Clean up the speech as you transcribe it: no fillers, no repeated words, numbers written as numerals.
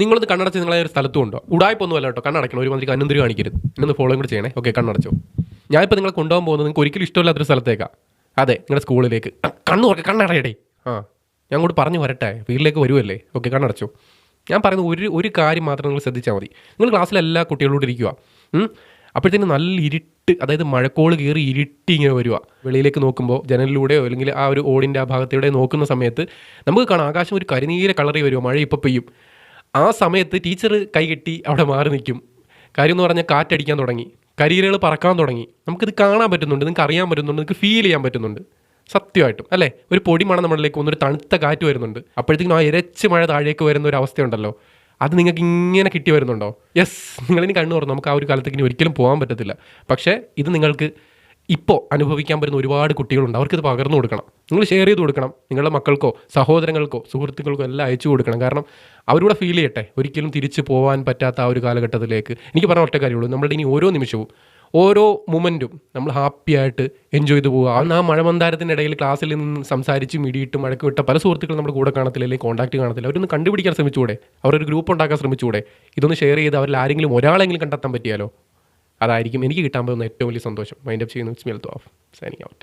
നിങ്ങളത് കണ്ണടച്ച് നിങ്ങളെ ഒരു സ്ഥലത്തും ഉണ്ടോ? ഉടായ്പൊന്നും അല്ല കേട്ടോ, കണ്ണടയ്ക്കണം. ഒരുമാതിരി കണ്ണുന്തിരി കാണിക്കരുത്. എന്നൊന്ന് ഫോളോയും കൂടെ ചെയ്യണേ. ഓക്കെ, കണ്ണടച്ചോ. ഞാനിപ്പോൾ നിങ്ങളെ കൊണ്ടുപോകാൻ പോകുന്നത് നിങ്ങൾക്ക് ഒരിക്കലും ഇഷ്ടമില്ലാത്തൊരു സ്ഥലത്തേക്കാണ്. അതെ, നിങ്ങളുടെ സ്കൂളിലേക്ക്. കണ്ണു തുറക്കെ, കണ്ണടയടേ. ഞാൻ അങ്ങോട്ട് പറഞ്ഞു വരട്ടെ, വീട്ടിലേക്ക് വരുമല്ലേ. ഓക്കെ, കണ്ണടച്ചോ. ഞാൻ പറയുന്നത് ഒരു കാര്യം മാത്രം നിങ്ങൾ ശ്രദ്ധിച്ചാൽ മതി. നിങ്ങൾ ക്ലാസ്സിലെ എല്ലാ കുട്ടികളോട് ഇരിക്കുക. അപ്പോഴത്തേനും നല്ല ഇരുട്ട്, അതായത് മഴക്കോള് കയറി ഇരുട്ടി ഇങ്ങനെ വരിക. വെളിയിലേക്ക് നോക്കുമ്പോൾ ജനലിലൂടെയോ അല്ലെങ്കിൽ ആ ഒരു ഓടിൻ്റെ ആ ഭാഗത്തൂടെ നോക്കുന്ന സമയത്ത് നമുക്ക് കാണാം ആകാശം ഒരു കരിനീല കളറി വരുമോ, മഴ ഇപ്പോൾ പെയ്യും. ആ സമയത്ത് ടീച്ചർ കൈകെട്ടി അവിടെ മാറി നിൽക്കും. കാര്യം എന്ന് പറഞ്ഞാൽ കാറ്റടിക്കാൻ തുടങ്ങി, കരിയിലകൾ പറക്കാൻ തുടങ്ങി. നമുക്കിത് കാണാൻ പറ്റുന്നുണ്ട്, നിങ്ങൾക്ക് അറിയാൻ പറ്റുന്നുണ്ട്, നിങ്ങൾക്ക് ഫീൽ ചെയ്യാൻ പറ്റുന്നുണ്ട്. സത്യമായിട്ടും അല്ലേ, ഒരു പൊടി മണം നമ്മളിലേക്ക് വന്നൊരു തണുത്ത കാറ്റ് വരുന്നുണ്ട്. അപ്പോഴത്തേക്കും ആ ഇരച്ച് മഴ താഴേക്ക് വരുന്ന ഒരു അവസ്ഥയുണ്ടല്ലോ, അത് നിങ്ങൾക്ക് ഇങ്ങനെ കിട്ടി വരുന്നുണ്ടോ? യെസ്, നിങ്ങളിനി കണ്ണു തുറന്നു. നമുക്ക് ആ ഒരു കാലത്തേക്ക് ഇനി ഒരിക്കലും പോകാൻ പറ്റത്തില്ല. പക്ഷേ ഇത് നിങ്ങൾക്ക് ഇപ്പോൾ അനുഭവിക്കാൻ പറ്റുന്ന ഒരുപാട് കുട്ടികളുണ്ട്. അവർക്കിത് പകർന്നു കൊടുക്കണം. നിങ്ങൾ ഷെയർ ചെയ്ത് കൊടുക്കണം. നിങ്ങളുടെ മക്കൾക്കോ സഹോദരങ്ങൾക്കോ സുഹൃത്തുക്കൾക്കോ എല്ലാം അയച്ചു കൊടുക്കണം. കാരണം അവരൂടെ ഫീൽ ചെയ്യട്ടെ ഒരിക്കലും തിരിച്ചു പോകാൻ പറ്റാത്ത ആ ഒരു കാലഘട്ടത്തിലേക്ക്. എനിക്ക് പറഞ്ഞ ഒറ്റ കാര്യമുള്ളൂ, നമ്മളുടെ ഇനി ഓരോ നിമിഷവും ഓരോ മൊമെൻറ്റും നമ്മൾ ഹാപ്പി ആയിട്ട് എൻജോയ് ചെയ്ത് പോവുക. അന്ന് ആ മഴമന്താരത്തിൻ്റെ ഇടയിൽ ക്ലാസ്സിൽ നിന്ന് സംസാരിച്ച് മിടിയിട്ട് മഴക്ക് വിട്ട പല സുഹൃത്തുക്കളും നമ്മുടെ കൂടെ കാണത്തില്ല, അല്ലെങ്കിൽ കോൺടാക്റ്റ് കാണത്തില്ല. അവരൊന്ന് കണ്ടുപിടിക്കാൻ ശ്രമിച്ചുകൂടെ? അവരൊരു ഗ്രൂപ്പ് ഉണ്ടാക്കാൻ ശ്രമിച്ചുകൂടെ? ഇതൊന്ന് ഷെയർ ചെയ്ത് അവരിൽ ആരെങ്കിലും ഒരാളെങ്കിലും കണ്ടെത്താൻ പറ്റിയാലോ? അതായിരിക്കും എനിക്ക് കിട്ടാൻ പോകുന്ന ഏറ്റവും വലിയ സന്തോഷം. മൈൻഡ് അപ്പ് ചെയ്യുന്നു. Smell of signing out.